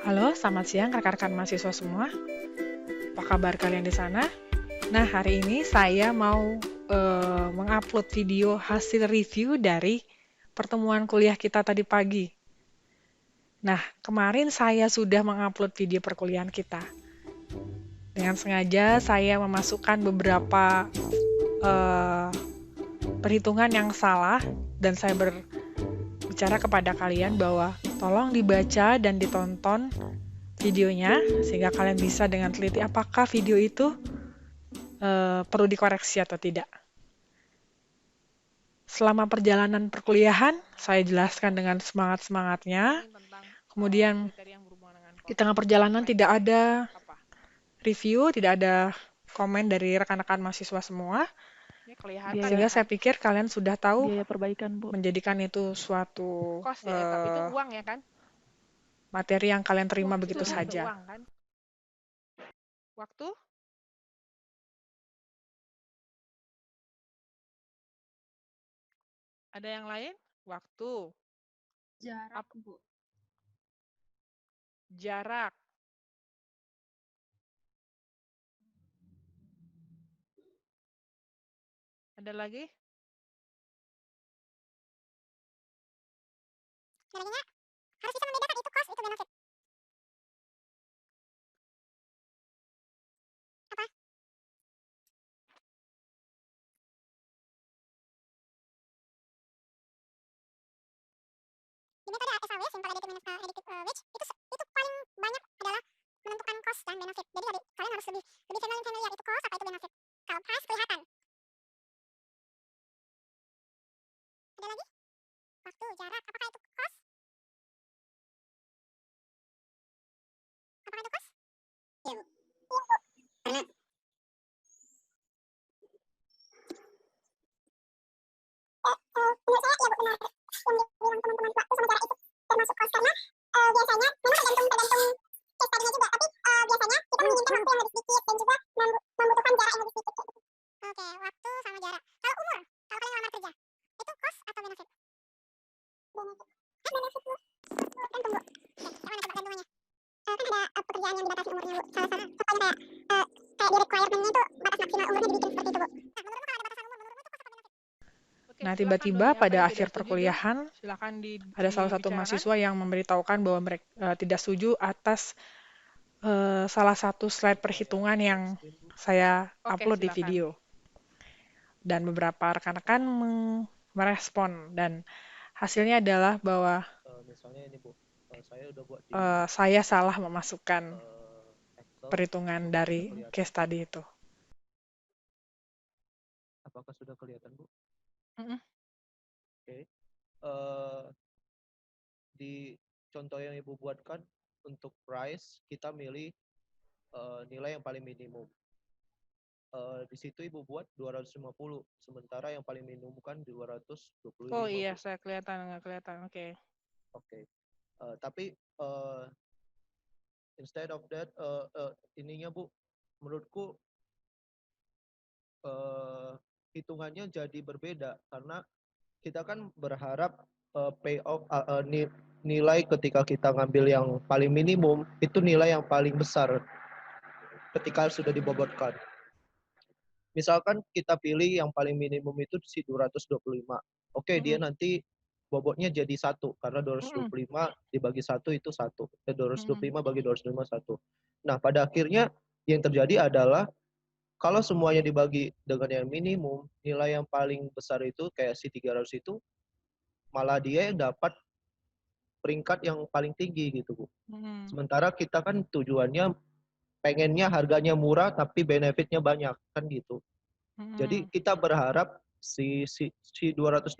Halo, selamat siang rekan-rekan mahasiswa semua. Apa kabar kalian di sana? Nah, hari ini saya mau mengupload video hasil review dari pertemuan kuliah kita tadi pagi. Nah, kemarin saya sudah mengupload video perkuliahan kita. Dengan sengaja saya memasukkan beberapa perhitungan yang salah dan saya berbicara kepada kalian bahwa tolong dibaca dan ditonton videonya sehingga kalian bisa dengan teliti apakah video itu perlu dikoreksi atau tidak. Selama perjalanan perkuliahan, saya jelaskan dengan semangat-semangatnya. Kemudian di tengah perjalanan tidak ada review, tidak ada komen dari rekan-rekan mahasiswa semua. Sehingga saya pikir kalian sudah tahu biaya perbaikan, Bu. menjadikan itu suatu tapi itu uang ya kan? materi yang kalian terima begitu saja. Uang, kan? Waktu? Ada yang lain? Waktu. Jarak, Bu. Jarak. Ada lagi? Nilainya harus bisa membedakan itu cost, itu benefit. Apa? Di metode SAW, simple additive which itu paling banyak adalah menentukan cost dan benefit. Jadi kalian harus lebih familiar itu cost apa itu benefit. Kalau price kelihatan. Ada lagi? Waktu, jarak, apakah itu cost? Apakah itu cost? Iya, Bu. Karena menurut saya iya, Bu, benar. Yang dibilang teman-teman waktu sama jarak itu termasuk cost karena biasanya memang tergantung case tadinya juga, tapi biasanya kita menginginkan waktu yang lebih sedikit dan juga membutuhkan jarak yang lebih sedikit kayak gitu. Oke, waktu sama jarak. Kalau umur, kalau kalian lamar kerja, itu cost atau benefit? Benefit. Benefit, Bu. Gantung, Bu. Oke, yang mana coba gantungannya? Kan ada pekerjaan yang dibatasi umurnya, Bu. Contohnya kayak di requirement-nya itu batas maksimal umurnya dibikin seperti itu, Bu. Nah, menurutmu kalau ada batasan umur, menurutmu itu cost atau benefit? Nah, tiba-tiba pada akhir perkuliahan, ada salah satu mahasiswa yang memberitahukan bahwa mereka tidak setuju atas salah satu slide perhitungan yang saya upload di video. Dan beberapa rekan-rekan merespon dan hasilnya adalah bahwa misalnya ini Bu, saya udah buat saya salah memasukkan perhitungan dari case tadi itu. Apakah sudah kelihatan, Bu? Oke. Di contoh yang Ibu buatkan untuk price kita milih nilai yang paling minimum. Di situ Ibu buat 250, sementara yang paling minimum kan 225. Oh iya, Bu. Saya nggak kelihatan. Oke. Oke. Tapi instead of that, ininya Bu, menurutku hitungannya jadi berbeda karena kita kan berharap payoff nilai ketika kita ngambil yang paling minimum itu nilai yang paling besar ketika sudah dibobotkan. Misalkan kita pilih yang paling minimum itu si 225. Oke, dia nanti bobotnya jadi 1 karena 225 dibagi 1 itu 1. 225 bagi 225 1. Nah, pada akhirnya yang terjadi adalah kalau semuanya dibagi dengan yang minimum, nilai yang paling besar itu kayak si 300 itu malah dia yang dapat peringkat yang paling tinggi gitu, Bu. Sementara kita kan tujuannya pengennya harganya murah tapi benefitnya banyak kan gitu. Jadi kita berharap si 225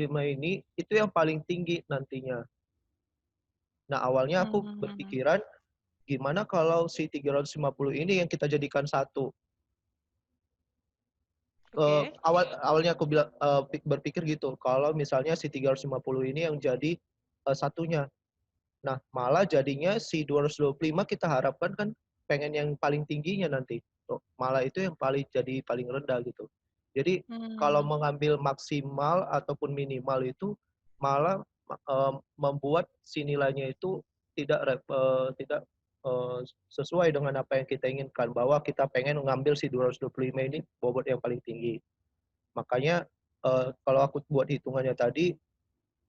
ini itu yang paling tinggi nantinya. Nah, awalnya aku berpikiran gimana kalau si 350 ini yang kita jadikan satu. Awalnya aku berpikir gitu, kalau misalnya si 350 ini yang jadi satunya. Nah, malah jadinya si 225 kita harapkan kan pengen yang paling tingginya nanti. Malah itu yang jadi paling rendah gitu. Jadi kalau mengambil maksimal ataupun minimal itu malah membuat si nilainya itu tidak sesuai dengan apa yang kita inginkan, bahwa kita pengen mengambil si 225 ini bobot yang paling tinggi. Makanya kalau aku buat hitungannya tadi,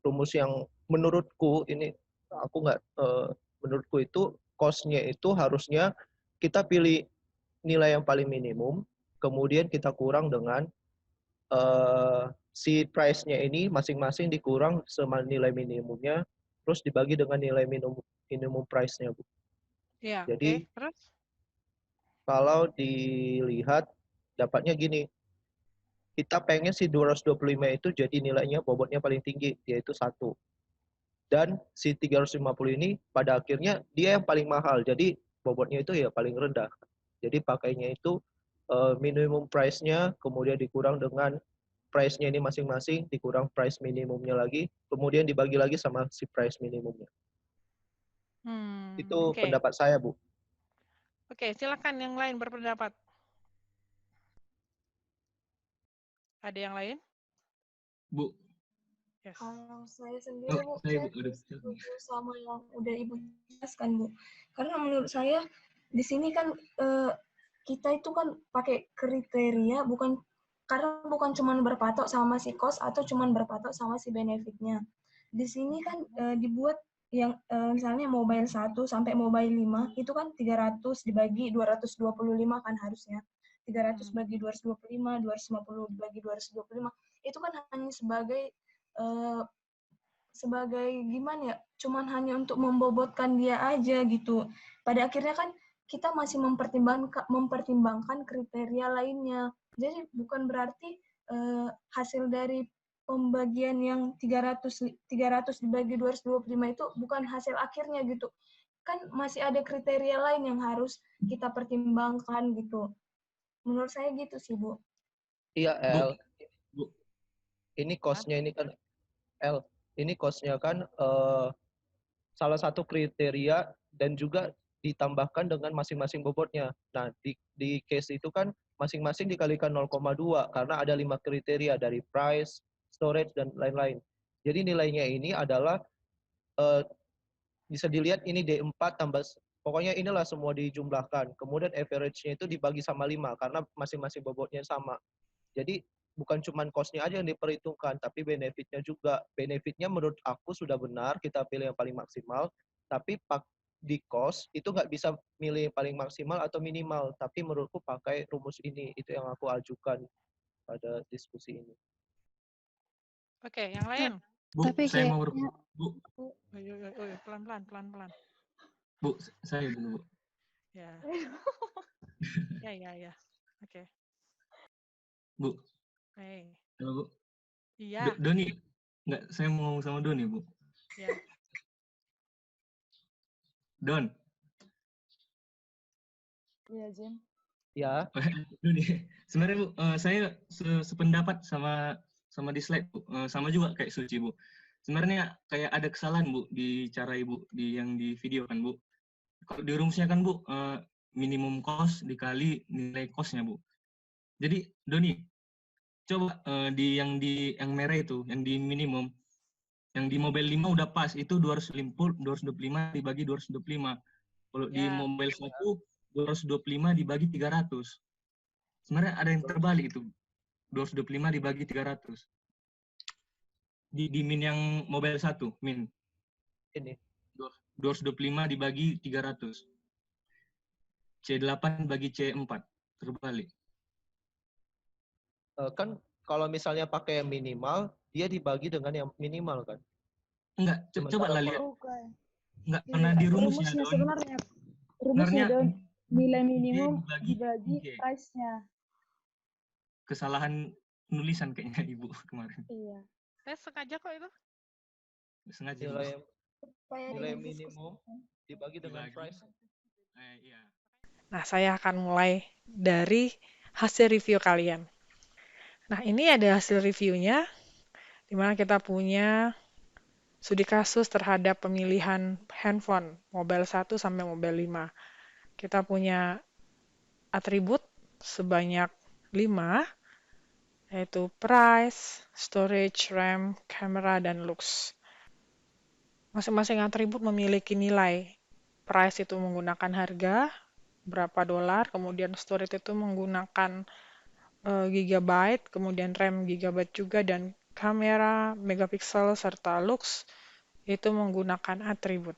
rumus yang menurutku ini menurutku itu cost-nya itu harusnya kita pilih nilai yang paling minimum, kemudian kita kurang dengan si price-nya ini masing-masing dikurang sama nilai minimumnya, terus dibagi dengan nilai minimum price-nya, Bu. Ya, Jadi oke. Terus? kalau dilihat dapatnya gini, kita pengen si 225 itu jadi nilainya bobotnya paling tinggi, yaitu 1. Dan si 350 ini pada akhirnya dia yang paling mahal, jadi bobotnya itu ya paling rendah. Jadi pakainya itu minimum price-nya, kemudian dikurang dengan price-nya ini masing-masing, dikurang price minimumnya lagi, kemudian dibagi lagi sama si price minimumnya. Itu Oke. pendapat saya, Bu. Oke, silakan yang lain berpendapat. Ada yang lain? Bu. Yes. Kalau saya sendiri, Bu, Saya saya udah setuju sama yang udah Ibu jelaskan, Bu. Karena menurut saya di sini kan kita itu kan pakai kriteria karena bukan cuma berpatok sama si cost atau cuma berpatok sama si benefitnya. Di sini kan dibuat yang misalnya mobile 1 sampai mobile 5 itu kan 300 dibagi 225 kan harusnya. 300 bagi 225, 250 bagi 225 itu kan hanya sebagai gimana ya, cuman hanya untuk membobotkan dia aja gitu. Pada akhirnya kan kita masih mempertimbangkan kriteria lainnya. Jadi bukan berarti hasil dari pembagian yang 300 dibagi 225 itu bukan hasil akhirnya gitu. Kan masih ada kriteria lain yang harus kita pertimbangkan gitu. Menurut saya gitu sih, Bu. Iya, El. Bu. Ini cost-nya ini kan cost-nya kan salah satu kriteria dan juga ditambahkan dengan masing-masing bobotnya. Nah, di case itu kan masing-masing dikalikan 0,2 karena ada 5 kriteria dari price, storage, dan lain-lain. Jadi nilainya ini adalah bisa dilihat ini D4 tambah, pokoknya inilah semua dijumlahkan. Kemudian average-nya itu dibagi sama 5 karena masing-masing bobotnya sama. Jadi bukan cuma cost-nya aja yang diperhitungkan, tapi benefit-nya juga. Benefit-nya menurut aku sudah benar, kita pilih yang paling maksimal, tapi di cost itu nggak bisa milih paling maksimal atau minimal, tapi menurutku pakai rumus ini, itu yang aku ajukan pada diskusi ini. Oke, yang lain? Bu, Tapi saya mau kayaknya- Bu. Pelan-pelan. Bu, saya dulu, Bu. Ya. Ya. Oke. Bu. Hey. Halo, Bu. Iya. Doni. Enggak, saya mau ngomong sama Doni, Bu. Ya. Don. Iya, Jim. Ya. Doni. Sebenarnya, Bu, saya sependapat sama di slide, Bu. Sama juga kayak Suci, Bu. Sebenarnya kayak ada kesalahan, Bu, di cara Ibu yang di video kan, Bu. Kalau di rumusnya kan, Bu, minimum cost dikali nilai cost-nya, Bu. Jadi, Doni, coba yang merah itu, yang di minimum, yang di mobile 5 udah pas, itu 225 dibagi 225. Kalau di mobile 1, 225 dibagi 300. Sebenarnya ada yang terbalik itu, 225 dibagi 300. Di min yang mobile 1, min. Ini. 225 dibagi 300. C8 bagi C4, terbalik. Kan kalau misalnya pakai yang minimal, dia dibagi dengan yang minimal kan? Enggak, coba lah lihat. Enggak, karena di rumusnya rumusnya Don, nilai minimum dibagi price-nya. Kesalahan nulisan kayaknya Ibu kemarin. Iya. Saya sengaja kok itu. Sengaja. Nilai minimum dibagi dengan price. Iya. Nah, saya akan mulai dari hasil review kalian. Nah, ini ada hasil reviewnya, di mana kita punya studi kasus terhadap pemilihan handphone mobile 1 sampai mobile 5. Kita punya atribut sebanyak 5, yaitu price, storage, RAM, camera, dan looks. Masing-masing atribut memiliki nilai. Price itu menggunakan harga, berapa dolar, kemudian storage itu menggunakan gigabyte, kemudian RAM gigabyte juga, dan kamera, megapiksel, serta lux itu menggunakan atribut.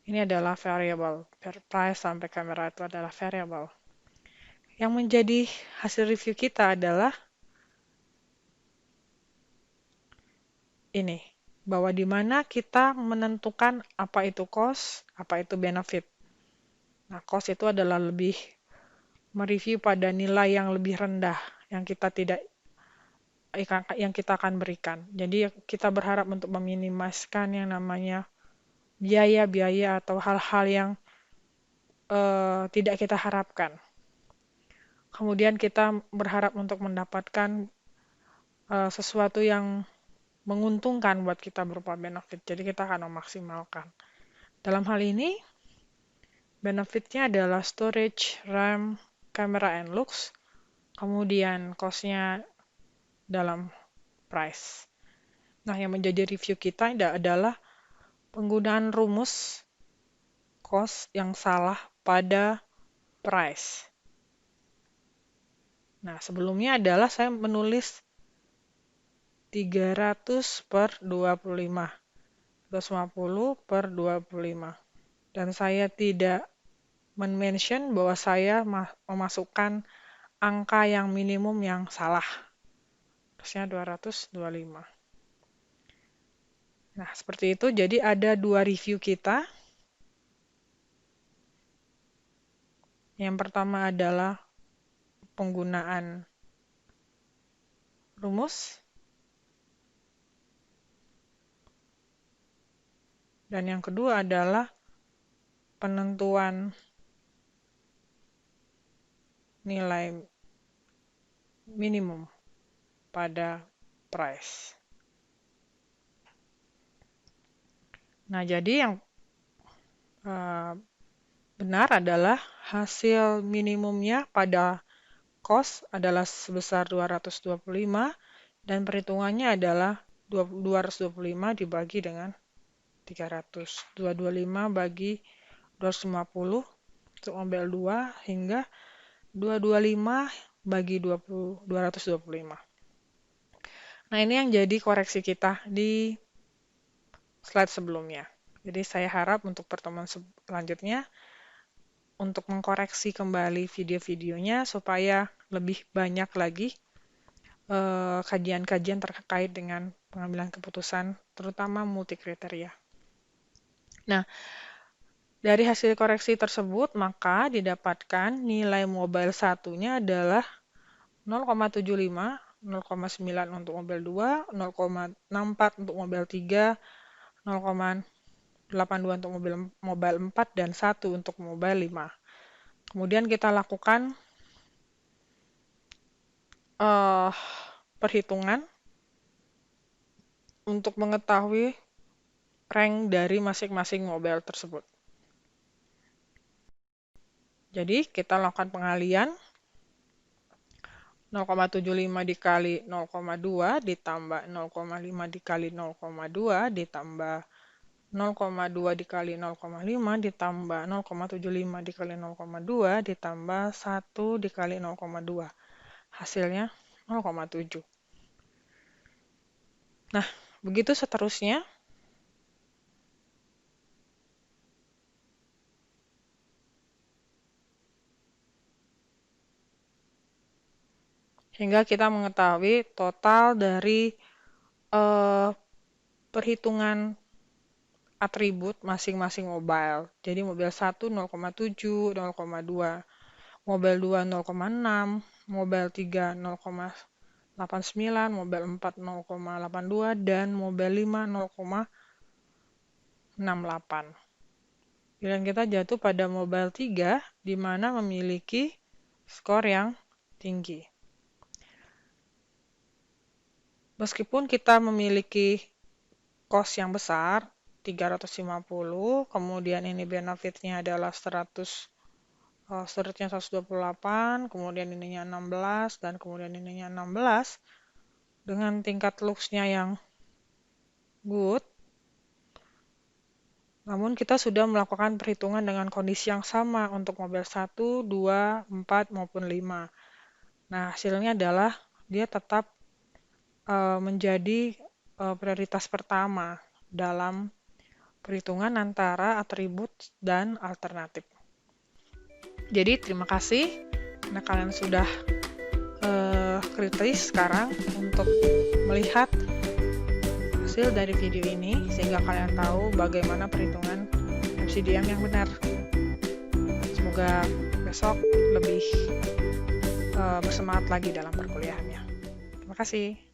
Ini adalah variable. Price sampai kamera itu adalah variable. Yang menjadi hasil review kita adalah ini, bahwa di mana kita menentukan apa itu cost, apa itu benefit. Nah, cost itu adalah lebih mereview pada nilai yang lebih rendah yang kita akan berikan. Jadi kita berharap untuk meminimalkan yang namanya biaya-biaya atau hal-hal yang tidak kita harapkan. Kemudian kita berharap untuk mendapatkan sesuatu yang menguntungkan buat kita berupa benefit. Jadi kita akan memaksimalkan. Dalam hal ini, benefitnya adalah storage, RAM, camera, and looks. Kemudian cost-nya dalam price. Nah, yang menjadi review kita adalah penggunaan rumus cost yang salah pada price. Nah, sebelumnya adalah saya menulis 300 per 25, 250 per 25. Dan saya tidak mention bahwa saya memasukkan angka yang minimum yang salah. Terusnya 225. Nah, seperti itu. Jadi ada dua review kita. Yang pertama adalah penggunaan rumus. Dan yang kedua adalah penentuan nilai minimum pada price. Nah, jadi yang benar adalah hasil minimumnya pada cost adalah sebesar 225 dan perhitungannya adalah 225 dibagi dengan 300. 225 bagi 250 untuk ambil 2 hingga 225 bagi 225. Nah, ini yang jadi koreksi kita di slide sebelumnya. Jadi saya harap untuk pertemuan selanjutnya untuk mengkoreksi kembali video-videonya supaya lebih banyak lagi kajian-kajian terkait dengan pengambilan keputusan, terutama multi kriteria. Nah, dari hasil koreksi tersebut, maka didapatkan nilai mobile satunya adalah 0,75, 0,9 untuk mobile 2, 0,64 untuk mobile 3, 0,82 untuk mobile 4, dan 1 untuk mobile 5. Kemudian kita lakukan perhitungan untuk mengetahui rank dari masing-masing mobile tersebut. Jadi kita lakukan pengalian 0,75 dikali 0,2 ditambah 0,5 dikali 0,2 ditambah 0,2 dikali 0,5 ditambah 0,75 dikali 0,2 ditambah 1 dikali 0,2. Hasilnya 0,7. Nah, begitu seterusnya. Sehingga kita mengetahui total dari perhitungan atribut masing-masing mobile. Jadi mobile 1 0,7, 0,2, mobile 2 0,6, mobile 3 0,89, mobile 4 0,82, dan mobile 5 0,68. Pilihan kita jatuh pada mobile 3, di mana memiliki skor yang tinggi. Meskipun kita memiliki cost yang besar, 350, kemudian ini benefitnya adalah 100, storage-nya 128, kemudian ininya 16, dan kemudian ininya 16, dengan tingkat lux-nya yang good, Namun kita sudah melakukan perhitungan dengan kondisi yang sama untuk mobil 1, 2, 4, maupun 5. Nah, hasilnya adalah dia tetap menjadi prioritas pertama dalam perhitungan antara atribut dan alternatif. Jadi terima kasih karena kalian sudah kritis sekarang untuk melihat hasil dari video ini sehingga kalian tahu bagaimana perhitungan MCDM yang benar. Semoga besok lebih bersemangat lagi dalam perkuliahannya. Terima kasih.